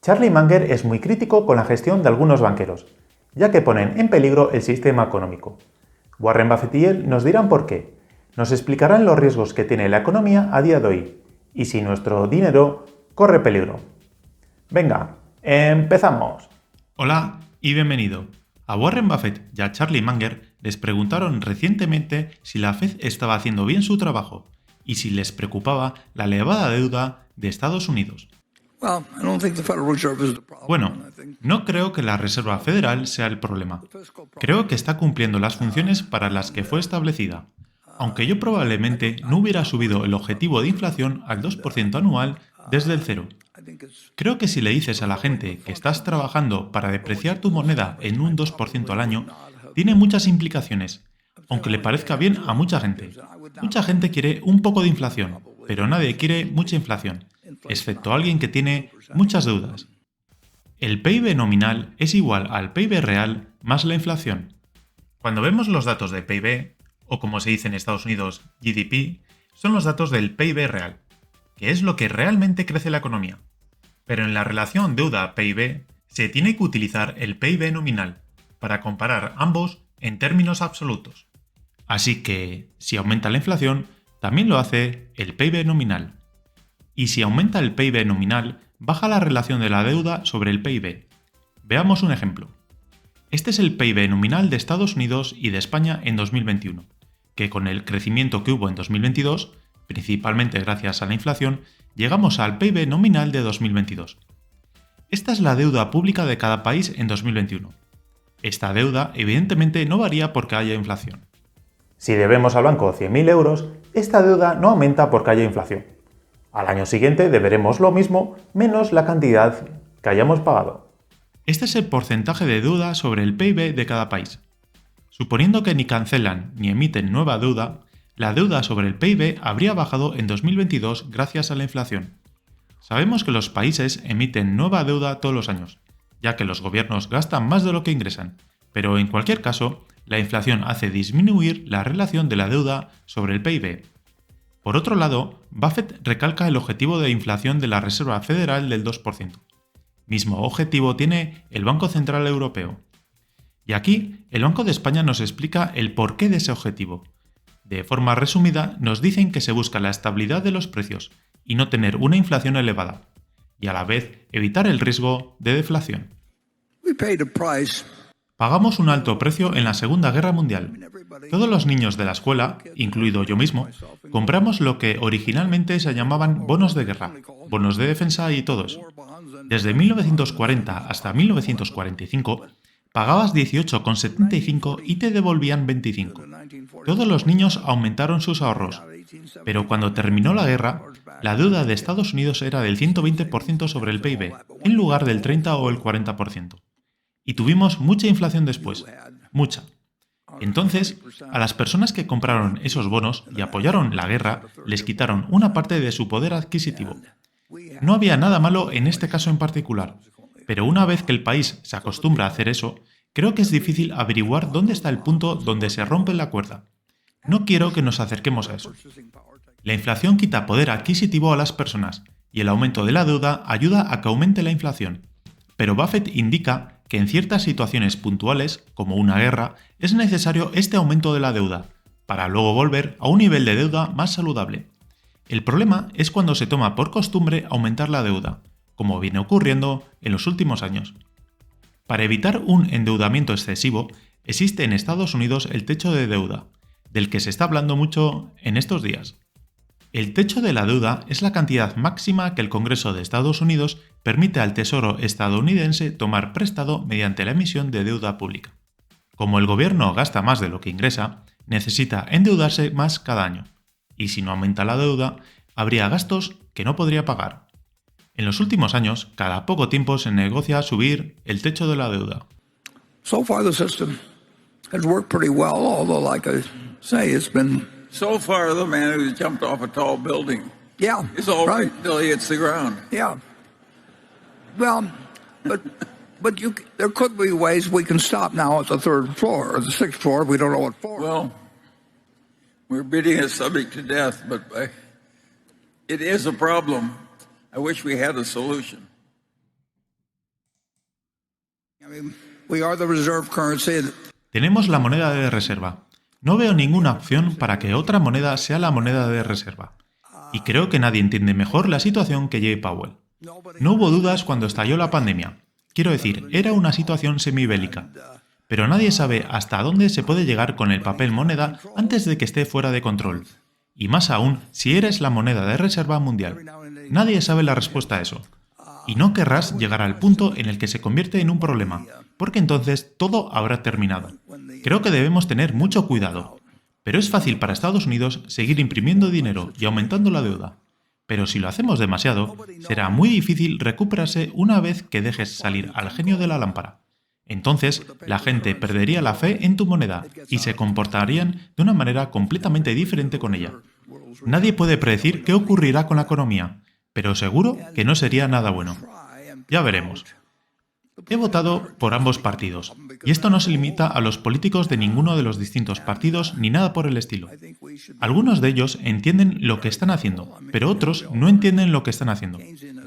Charlie Munger es muy crítico con la gestión de algunos banqueros, ya que ponen en peligro el sistema económico. Warren Buffett y él nos dirán por qué. Nos explicarán los riesgos que tiene la economía a día de hoy y si nuestro dinero corre peligro. Venga, empezamos. Hola y bienvenido. A Warren Buffett y a Charlie Munger les preguntaron recientemente si la Fed estaba haciendo bien su trabajo y si les preocupaba la elevada deuda de Estados Unidos. Bueno, no creo que la Reserva Federal sea el problema. Creo que está cumpliendo las funciones para las que fue establecida, aunque yo probablemente no hubiera subido el objetivo de inflación al 2% anual desde el cero. Creo que si le dices a la gente que estás trabajando para depreciar tu moneda en un 2% al año, tiene muchas implicaciones, aunque le parezca bien a mucha gente. Mucha gente quiere un poco de inflación, pero nadie quiere mucha inflación, excepto alguien que tiene muchas deudas. El PIB nominal es igual al PIB real más la inflación. Cuando vemos los datos de PIB, o como se dice en Estados Unidos, GDP, son los datos del PIB real, que es lo que realmente crece la economía. Pero en la relación deuda-PIB se tiene que utilizar el PIB nominal para comparar ambos en términos absolutos. Así que, si aumenta la inflación, también lo hace el PIB nominal. Y si aumenta el PIB nominal, baja la relación de la deuda sobre el PIB. Veamos un ejemplo. Este es el PIB nominal de Estados Unidos y de España en 2021, que con el crecimiento que hubo en 2022, principalmente gracias a la inflación, llegamos al PIB nominal de 2022. Esta es la deuda pública de cada país en 2021. Esta deuda evidentemente no varía porque haya inflación. Si debemos al banco 100.000 euros, esta deuda no aumenta porque haya inflación. Al año siguiente deberemos lo mismo menos la cantidad que hayamos pagado. Este es el porcentaje de deuda sobre el PIB de cada país. Suponiendo que ni cancelan ni emiten nueva deuda, la deuda sobre el PIB habría bajado en 2022 gracias a la inflación. Sabemos que los países emiten nueva deuda todos los años, ya que los gobiernos gastan más de lo que ingresan, pero en cualquier caso, la inflación hace disminuir la relación de la deuda sobre el PIB. Por otro lado, Buffett recalca el objetivo de inflación de la Reserva Federal del 2%. Mismo objetivo tiene el Banco Central Europeo. Y aquí, el Banco de España nos explica el porqué de ese objetivo. De forma resumida, nos dicen que se busca la estabilidad de los precios y no tener una inflación elevada, y a la vez evitar el riesgo de deflación. Pagamos un alto precio en la Segunda Guerra Mundial. Todos los niños de la escuela, incluido yo mismo, compramos lo que originalmente se llamaban bonos de guerra, bonos de defensa y todo eso. Desde 1940 hasta 1945, pagabas 18,75 y te devolvían 25. Todos los niños aumentaron sus ahorros, pero cuando terminó la guerra, la deuda de Estados Unidos era del 120% sobre el PIB, en lugar del 30 o el 40%. Y tuvimos mucha inflación después, mucha. Entonces, a las personas que compraron esos bonos y apoyaron la guerra, les quitaron una parte de su poder adquisitivo. No había nada malo en este caso en particular, pero una vez que el país se acostumbra a hacer eso, creo que es difícil averiguar dónde está el punto donde se rompe la cuerda. No quiero que nos acerquemos a eso. La inflación quita poder adquisitivo a las personas y el aumento de la deuda ayuda a que aumente la inflación. Pero Buffett indica que en ciertas situaciones puntuales, como una guerra, es necesario este aumento de la deuda, para luego volver a un nivel de deuda más saludable. El problema es cuando se toma por costumbre aumentar la deuda, como viene ocurriendo en los últimos años. Para evitar un endeudamiento excesivo, existe en Estados Unidos el techo de deuda, del que se está hablando mucho en estos días. El techo de la deuda es la cantidad máxima que el Congreso de Estados Unidos permite al Tesoro estadounidense tomar prestado mediante la emisión de deuda pública. Como el gobierno gasta más de lo que ingresa, necesita endeudarse más cada año, y si no aumenta la deuda, habría gastos que no podría pagar. En los últimos años, cada poco tiempo se negocia subir el techo de la deuda. So far the system has worked pretty well, although like I say, it's been... So far, the man who's jumped off a tall building is all right till he hits the ground. Yeah. Well, but there could be ways we can stop now at the third floor or the sixth floor. We don't know what floor. Well, we're beating a subject to death, but it is a problem. I wish we had a solution. Tenemos la moneda de reserva. No veo ninguna opción para que otra moneda sea la moneda de reserva. Y creo que nadie entiende mejor la situación que Jay Powell. No hubo dudas cuando estalló la pandemia. Quiero decir, era una situación semibélica. Pero nadie sabe hasta dónde se puede llegar con el papel moneda antes de que esté fuera de control. Y más aún, si eres la moneda de reserva mundial. Nadie sabe la respuesta a eso. Y no querrás llegar al punto en el que se convierte en un problema, porque entonces todo habrá terminado. Creo que debemos tener mucho cuidado. Pero es fácil para Estados Unidos seguir imprimiendo dinero y aumentando la deuda. Pero si lo hacemos demasiado, será muy difícil recuperarse una vez que dejes salir al genio de la lámpara. Entonces, la gente perdería la fe en tu moneda y se comportarían de una manera completamente diferente con ella. Nadie puede predecir qué ocurrirá con la economía, pero seguro que no sería nada bueno. Ya veremos. He votado por ambos partidos, y esto no se limita a los políticos de ninguno de los distintos partidos ni nada por el estilo. Algunos de ellos entienden lo que están haciendo, pero otros no entienden lo que están haciendo.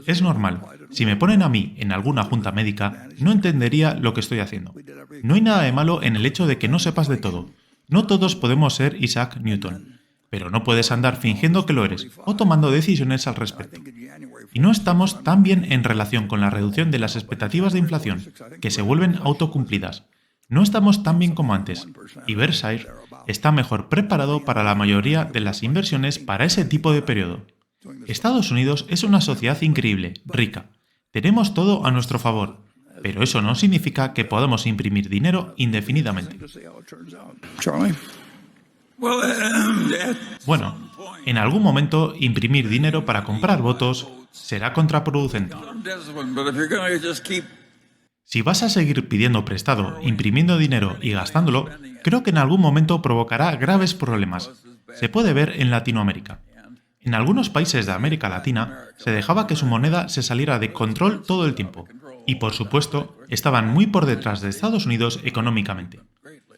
Es normal. Si me ponen a mí en alguna junta médica, no entendería lo que estoy haciendo. No hay nada de malo en el hecho de que no sepas de todo. No todos podemos ser Isaac Newton, pero no puedes andar fingiendo que lo eres o tomando decisiones al respecto. Y no estamos tan bien en relación con la reducción de las expectativas de inflación, que se vuelven autocumplidas. No estamos tan bien como antes, y Berkshire está mejor preparado para la mayoría de las inversiones para ese tipo de periodo. Estados Unidos es una sociedad increíble, rica. Tenemos todo a nuestro favor, pero eso no significa que podamos imprimir dinero indefinidamente. Bueno, en algún momento imprimir dinero para comprar votos será contraproducente. Si vas a seguir pidiendo prestado, imprimiendo dinero y gastándolo, creo que en algún momento provocará graves problemas. Se puede ver en Latinoamérica. En algunos países de América Latina se dejaba que su moneda se saliera de control todo el tiempo. Y por supuesto, estaban muy por detrás de Estados Unidos económicamente.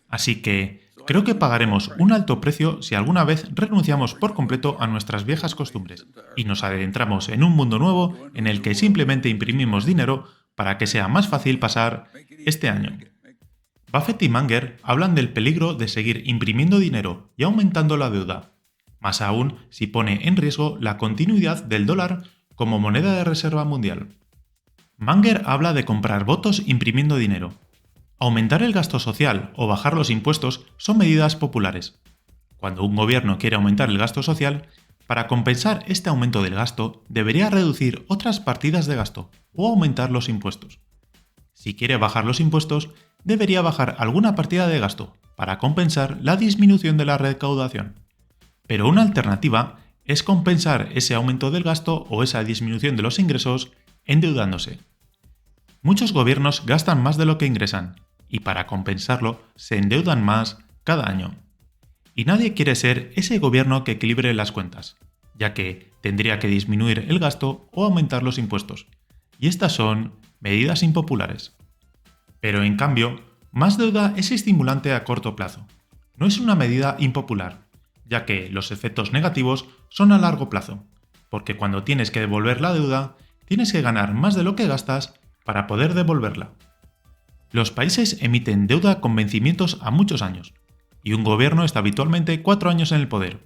Así que creo que pagaremos un alto precio si alguna vez renunciamos por completo a nuestras viejas costumbres y nos adentramos en un mundo nuevo en el que simplemente imprimimos dinero para que sea más fácil pasar este año. Buffett y Munger hablan del peligro de seguir imprimiendo dinero y aumentando la deuda, más aún si pone en riesgo la continuidad del dólar como moneda de reserva mundial. Munger habla de comprar votos imprimiendo dinero. Aumentar el gasto social o bajar los impuestos son medidas populares. Cuando un gobierno quiere aumentar el gasto social, para compensar este aumento del gasto, debería reducir otras partidas de gasto o aumentar los impuestos. Si quiere bajar los impuestos, debería bajar alguna partida de gasto para compensar la disminución de la recaudación. Pero una alternativa es compensar ese aumento del gasto o esa disminución de los ingresos endeudándose. Muchos gobiernos gastan más de lo que ingresan, y para compensarlo se endeudan más cada año. Y nadie quiere ser ese gobierno que equilibre las cuentas, ya que tendría que disminuir el gasto o aumentar los impuestos. Y estas son medidas impopulares. Pero en cambio, más deuda es estimulante a corto plazo. No es una medida impopular, ya que los efectos negativos son a largo plazo, porque cuando tienes que devolver la deuda, tienes que ganar más de lo que gastas para poder devolverla. Los países emiten deuda con vencimientos a muchos años, y un gobierno está habitualmente 4 años en el poder.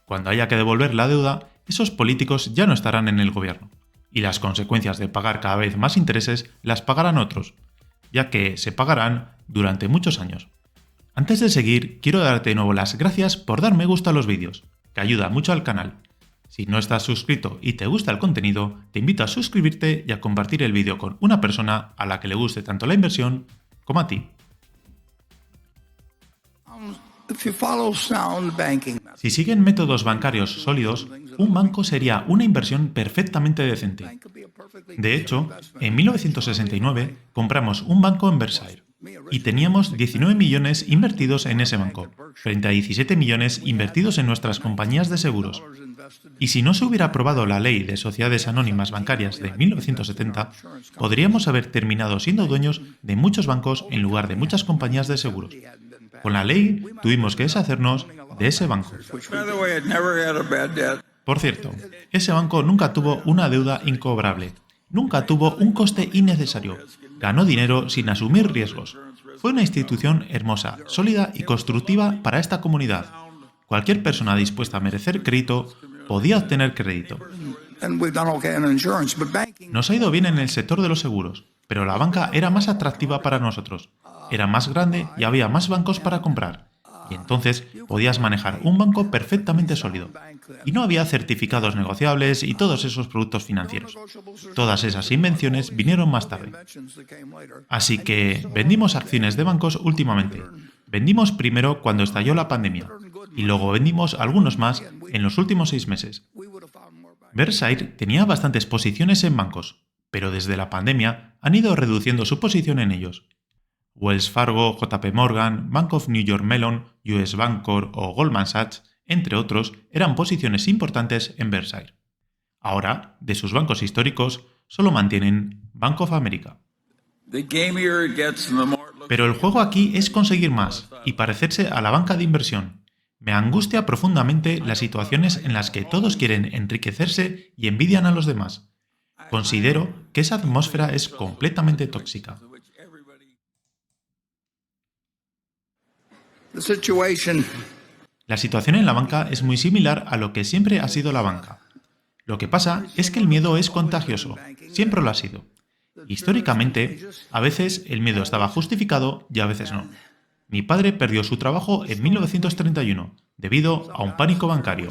Cuando haya que devolver la deuda, esos políticos ya no estarán en el gobierno, y las consecuencias de pagar cada vez más intereses las pagarán otros, ya que se pagarán durante muchos años. Antes de seguir, quiero darte de nuevo las gracias por dar me gusta a los vídeos, que ayuda mucho al canal. Si no estás suscrito y te gusta el contenido, te invito a suscribirte y a compartir el vídeo con una persona a la que le guste tanto la inversión como a ti. Si siguen métodos bancarios sólidos, un banco sería una inversión perfectamente decente. De hecho, en 1969 compramos un banco en Berkshire y teníamos 19 millones invertidos en ese banco, frente a 17 millones invertidos en nuestras compañías de seguros. Y si no se hubiera aprobado la ley de sociedades anónimas bancarias de 1970, podríamos haber terminado siendo dueños de muchos bancos en lugar de muchas compañías de seguros. Con la ley tuvimos que deshacernos de ese banco. Por cierto, ese banco nunca tuvo una deuda incobrable Nunca tuvo un coste innecesario. Ganó dinero sin asumir riesgos. Fue una institución hermosa, sólida y constructiva para esta comunidad. Cualquier persona dispuesta a merecer crédito podía obtener crédito. Nos ha ido bien en el sector de los seguros, pero la banca era más atractiva para nosotros. Era más grande y había más bancos para comprar. Y entonces podías manejar un banco perfectamente sólido. Y no había certificados negociables y todos esos productos financieros. Todas esas invenciones vinieron más tarde. Así que vendimos acciones de bancos últimamente. Vendimos primero cuando estalló la pandemia. Y luego vendimos algunos más en los últimos 6 meses. Berkshire tenía bastantes posiciones en bancos, pero desde la pandemia han ido reduciendo su posición en ellos. Wells Fargo, JP Morgan, Bank of New York Mellon, US Bancorp o Goldman Sachs, entre otros, eran posiciones importantes en Berkshire. Ahora, de sus bancos históricos, solo mantienen Bank of America. Pero el juego aquí es conseguir más y parecerse a la banca de inversión. Me angustia profundamente las situaciones en las que todos quieren enriquecerse y envidian a los demás. Considero que esa atmósfera es completamente tóxica. La situación en la banca es muy similar a lo que siempre ha sido la banca. Lo que pasa es que el miedo es contagioso, siempre lo ha sido. Históricamente, a veces el miedo estaba justificado y a veces no. Mi padre perdió su trabajo en 1931 debido a un pánico bancario.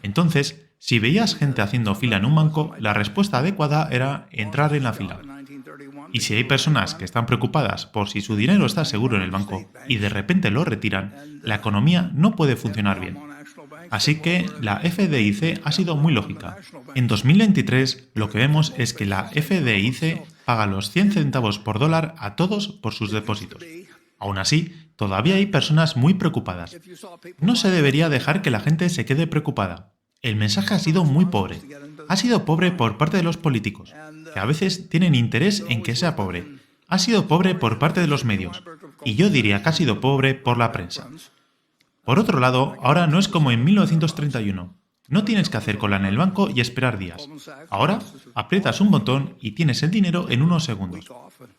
Entonces, si veías gente haciendo fila en un banco, la respuesta adecuada era entrar en la fila. Y si hay personas que están preocupadas por si su dinero está seguro en el banco y de repente lo retiran, la economía no puede funcionar bien. Así que la FDIC ha sido muy lógica. En 2023 lo que vemos es que la FDIC paga los 100 centavos por dólar a todos por sus depósitos. Aún así, todavía hay personas muy preocupadas. No se debería dejar que la gente se quede preocupada. El mensaje ha sido muy pobre. Ha sido pobre por parte de los políticos, que a veces tienen interés en que sea pobre. Ha sido pobre por parte de los medios, y yo diría que ha sido pobre por la prensa. Por otro lado, ahora no es como en 1931. No tienes que hacer cola en el banco y esperar días. Ahora, aprietas un botón y tienes el dinero en unos segundos.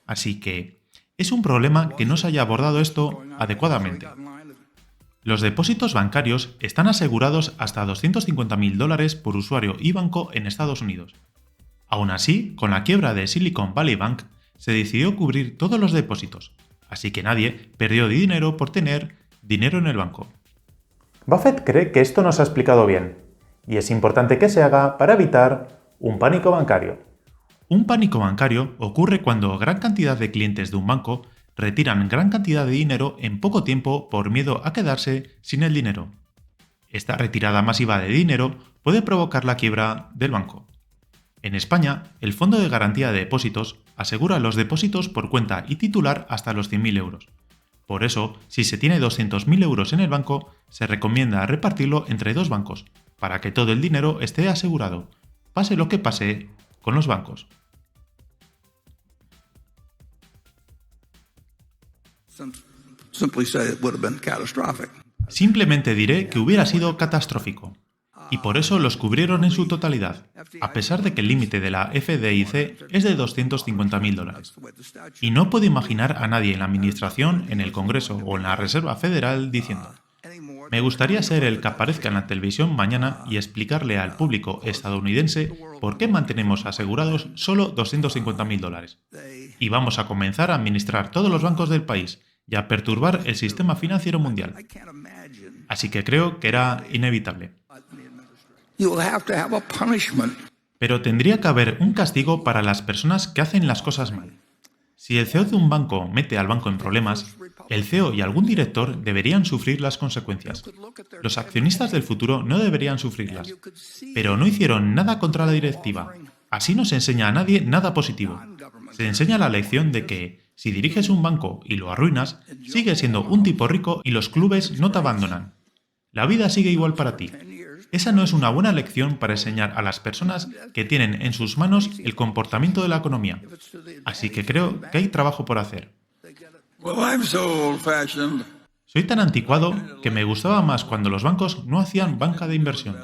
Así que es un problema que no se haya abordado esto adecuadamente. Los depósitos bancarios están asegurados hasta $250.000 por usuario y banco en Estados Unidos. Aún así, con la quiebra de Silicon Valley Bank, se decidió cubrir todos los depósitos, así que nadie perdió dinero por tener dinero en el banco. Buffett cree que esto no se ha explicado bien, y es importante que se haga para evitar un pánico bancario. Un pánico bancario ocurre cuando gran cantidad de clientes de un banco retiran gran cantidad de dinero en poco tiempo por miedo a quedarse sin el dinero. Esta retirada masiva de dinero puede provocar la quiebra del banco. En España, el Fondo de Garantía de Depósitos asegura los depósitos por cuenta y titular hasta los 100.000 euros. Por eso, si se tiene 200.000 euros en el banco, se recomienda repartirlo entre 2 bancos, para que todo el dinero esté asegurado, pase lo que pase con los bancos. Simplemente diré que hubiera sido catastrófico, y por eso los cubrieron en su totalidad, a pesar de que el límite de la FDIC es de $250.000. Y no puedo imaginar a nadie en la Administración, en el Congreso o en la Reserva Federal diciendo: me gustaría ser el que aparezca en la televisión mañana y explicarle al público estadounidense por qué mantenemos asegurados solo $250.000. Y vamos a comenzar a administrar todos los bancos del país y a perturbar el sistema financiero mundial. Así que creo que era inevitable. Pero tendría que haber un castigo para las personas que hacen las cosas mal. Si el CEO de un banco mete al banco en problemas, el CEO y algún director deberían sufrir las consecuencias. Los accionistas del futuro no deberían sufrirlas. Pero no hicieron nada contra la directiva. Así no se enseña a nadie nada positivo. Se enseña la lección de que, si diriges un banco y lo arruinas, sigues siendo un tipo rico y los clubes no te abandonan. La vida sigue igual para ti. Esa no es una buena lección para enseñar a las personas que tienen en sus manos el comportamiento de la economía. Así que creo que hay trabajo por hacer. Soy tan anticuado que me gustaba más cuando los bancos no hacían banca de inversión.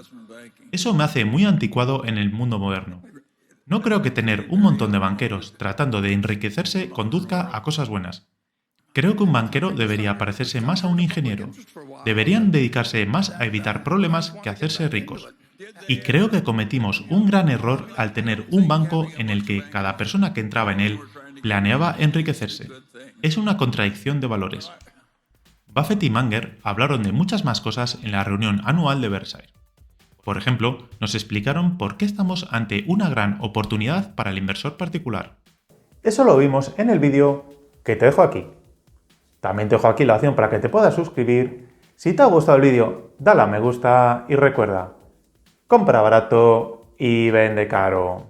Eso me hace muy anticuado en el mundo moderno. No creo que tener un montón de banqueros tratando de enriquecerse conduzca a cosas buenas. Creo que un banquero debería parecerse más a un ingeniero. Deberían dedicarse más a evitar problemas que a hacerse ricos. Y creo que cometimos un gran error al tener un banco en el que cada persona que entraba en él planeaba enriquecerse. Es una contradicción de valores. Buffett y Munger hablaron de muchas más cosas en la reunión anual de Berkshire. Por ejemplo, nos explicaron por qué estamos ante una gran oportunidad para el inversor particular. Eso lo vimos en el vídeo que te dejo aquí. También te dejo aquí la opción para que te puedas suscribir. Si te ha gustado el vídeo, dale a me gusta y recuerda, compra barato y vende caro.